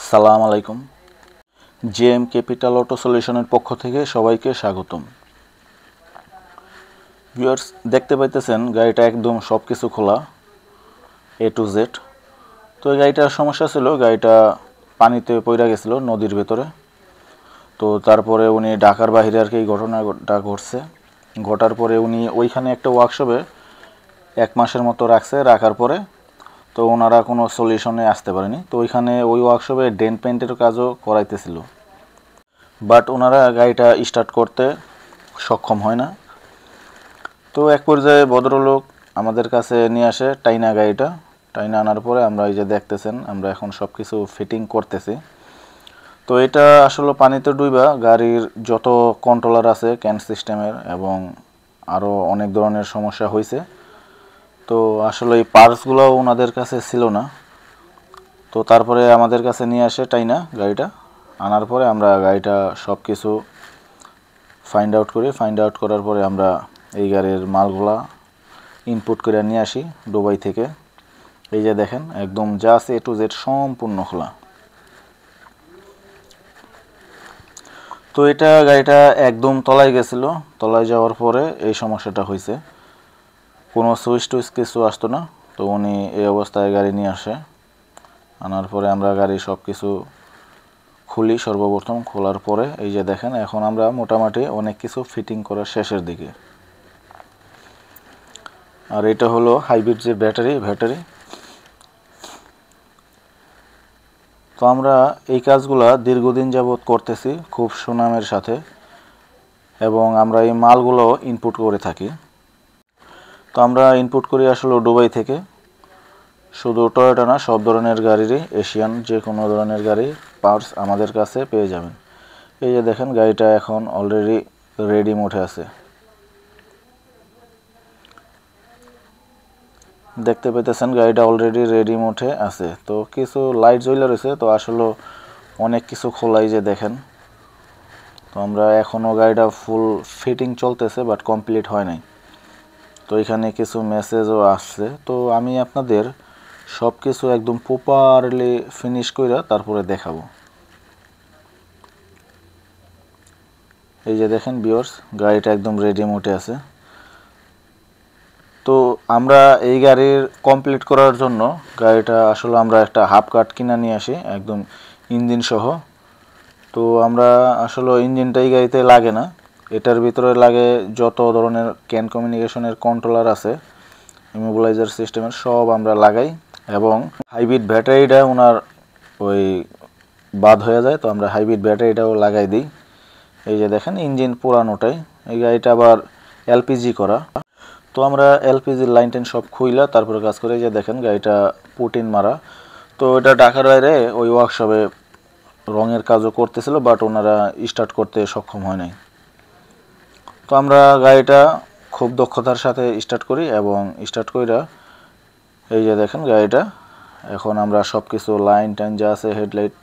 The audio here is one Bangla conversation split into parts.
সালাম আলাইকুম। জেএম ক্যাপিটাল অটো সলিউশনের পক্ষ থেকে সবাইকে স্বাগতম। ভিউয়ার্স, দেখতে পাইতেছেন গাড়িটা একদম সব কিছু খোলা এ টু জেড। তো এই গাড়িটার সমস্যা ছিল, গাড়িটা পানিতে পড়ে গেছিলো নদীর ভেতরে। তো তারপরে উনি ঢাকার বাইরে আর কি এই ঘটনাটা ঘটছে। ঘটার পরে উনি ওইখানে একটা ওয়ার্কশপে 1 মাসের মতো রাখার পরে তো ওনারা কোনো সলিউশনে আসতে পারেনি। তো ওইখানে ওই ওয়ার্কশপে ডেন্ট পেন্টের কাজও করাইতেছিল, বাট ওনারা গাড়িটা স্টার্ট করতে সক্ষম হয় না। তো এক পর্যায়ে ভদ্রলোক আমাদের কাছে নিয়ে আসে গাড়িটা আনার পরে আমরা এই যে দেখতেছেন, আমরা এখন সব কিছু ফিটিং করতেছি। তো এটা আসলে পানিতে ডুইবা গাড়ির যত কন্ট্রোলার আছে ক্যান সিস্টেমের এবং আরও অনেক ধরনের সমস্যা হয়েছে। তো আসলে এই পার্টসগুলো ওনাদের কাছে ছিল না। তো তারপরে আমাদের কাছে নিয়ে আসে গাড়িটা আনার পরে আমরা গাড়িটা সব কিছু ফাইন্ড আউট করার পরে আমরা এই গাড়ির মালগুলা ইনপুট করে নিয়ে আসি দুবাই থেকে। এই যে দেখেন একদম জাস্ট এ টু জেড সম্পূর্ণ খোলা। তো গাড়িটা একদম তলায় গেছিল, তলায় যাওয়ার পরে এই সমস্যাটা হয়েছে। কোনো সুইচ টুইচ কিছু আসতো না। তো উনি এই অবস্থায় গাড়ি নিয়ে আসে, আনার পরে আমরা গাড়ি সব কিছু খুলি। সর্বপ্রথম খোলার পরে এই যে দেখেন এখন আমরা মোটামুটি অনেক কিছু ফিটিং করার শেষের দিকে। আর এটা হলো হাইব্রিড যে ব্যাটারি। তো আমরা এই কাজগুলা দীর্ঘদিন যাবৎ করতেছি খুব সুনামের সাথে, এবং আমরা এই মালগুলো ইনপুট করে থাকি। তো আমরা ইনপুট করি আসলে দুবাই থেকে। শুধু টয়োটা না, সব ধরনের গাড়িরই, এশিয়ান যে কোনো ধরনের গাড়ির পার্টস আমাদের কাছে পেয়ে যাবেন। এই যে দেখেন গাড়িটা এখন অলরেডি রেডি মোডে আছে, দেখতে পেতেছেন গাড়িটা অলরেডি রেডি মোডে আছে। তো কিছু লাইট জ্বলে রয়েছে, তো আসলে অনেক কিছু খোলাই যে দেখেন। তো আমরা এখনও গাড়িটা ফুল ফিটিং চলতেছে, বাট কমপ্লিট হয় নাই। তো এখানে কিছু মেসেজও আসছে। তো আমি আপনাদের সব কিছু একদম প্রপারলি ফিনিশ করে তারপরে দেখাবো। এই যে দেখেন ভিউয়ার্স, গাড়িটা একদম রেডি মোডে আছে। তো আমরা এই গাড়ির কমপ্লিট করার জন্য গাড়িটা আসলে আমরা একটা হাফ কাট কিনে নিয়ে আসি একদম ইঞ্জিন সহ। তো আমরা আসলে ইঞ্জিনটা এই গাড়িতে লাগে না, এটার ভিতরে লাগে যত ধরনের ক্যান কমিউনিকেশনের কন্ট্রোলার আছে, ইমোবিলাইজার সিস্টেমের সব আমরা লাগাই। এবং হাইব্রিড ব্যাটারিটা ওনার ওই বাদ হয়ে যায়, তো আমরা হাইব্রিড ব্যাটারিটাও লাগাই দিই। এই যে দেখেন ইঞ্জিন পুরানোটাই, এই গাড়িটা আবার এলপিজি করা। তো আমরা এলপিজির লাইন টেন সব খুইলা তারপরে কাজ করে। যে দেখেন গাড়িটা পুটিন মারা। তো এটা ঢাকার বাইরে ওই ওয়ার্কশপে রঙের কাজও করতেছিল, বাট ওনারা স্টার্ট করতে সক্ষম হয় নাই। তো আমরা গাড়িটা খুব দক্ষতার সাথে স্টার্ট করি, এবং স্টার্ট কইরা এই যে দেখেন গাড়িটা এখন আমরা সব কিছু লাইন টাইন যা আছে, হেডলাইট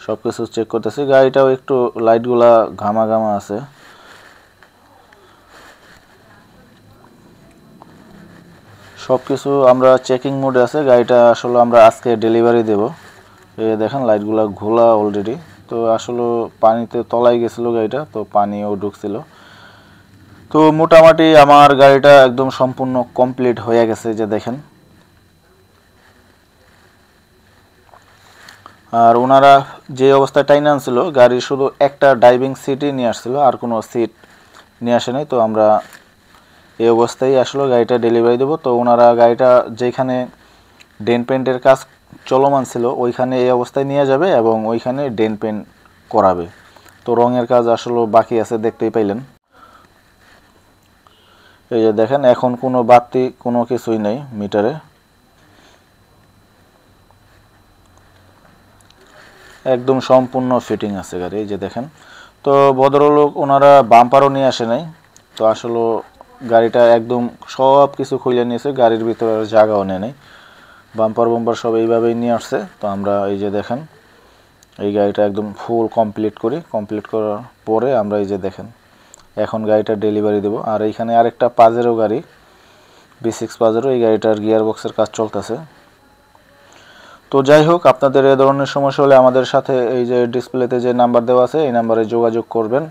সব কিছু চেক করতেছি। গাড়িটাও একটু লাইটগুলা ঘামা আছে। সব কিছু আমরা চেকিং মোডে আছে। গাড়িটা আসলে আমরা আজকে ডেলিভারি দেব। এই দেখেন লাইটগুলা ঘোলা অলরেডি। তো আসলে পানিতে তলায় গেছিলো গাড়িটা, তো পানিও ঢুকছিল। তো মোটামুটি আমার গাড়িটা একদম সম্পূর্ণ কমপ্লিট হয়ে গেছে, যে দেখেন। আর ওনারা যে অবস্থায় টাইনে আনছিল, গাড়ির শুধু একটা ড্রাইভিং সিটই নিয়ে আসছিল, আর কোনো সিট নিয়ে আসে নাই। তো আমরা এই অবস্থায় আসলে গাড়িটা ডেলিভারি দেবো। তো ওনারা গাড়িটা যেখানে ডেন্ট পেন্টের কাজ চলমান ছিল ওইখানে এই অবস্থায় নিয়ে যাবে, এবং ওইখানে ডেন্ট পেন্ট করাবে। তো রঙের কাজ আসলে বাকি আছে, দেখতেই পাইলেন। এই যে দেখেন এখন কোনো বাতি কোনো কিছুই নেই মিটারে, একদম সম্পূর্ণ ফিটিং আছে গাড়ি। এই যে দেখেন। তো ভদ্রলোক ওনারা বাম্পারও নিয়ে আসে নাই। তো আসলে গাড়িটা একদম সব কিছু খুলে নিয়েছে, গাড়ির ভিতরে জায়গাও নেই নাই। বাম্পার সব এইভাবেই নিয়ে আসছে। তো আমরা এই যে দেখেন এই গাড়িটা একদম ফুল কমপ্লিট করার পরে আমরা এই যে দেখেন এখন গাড়িটা ডেলিভারি দেব। আর এইখানে আরেকটা পাজেরো গাড়ি, B6 পাজেরো, এই গাড়িটার গিয়ার বক্সের কাজ চলতেছে। তো যাই হোক, আপনাদের এ ধরনের সমস্যা হলে আমাদের সাথে এই যে ডিসপ্লেতে যে নাম্বার দেওয়া আছে এই নাম্বারে যোগাযোগ করবেন।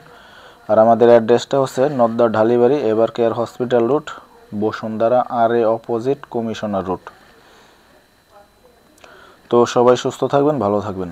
আর আমাদের অ্যাড্রেসটা হচ্ছে Nadda Dhalibari, Evercare hospital road, Bashundhara RA opposite commissioner road. তো সবাই সুস্থ থাকবেন, ভালো থাকবেন।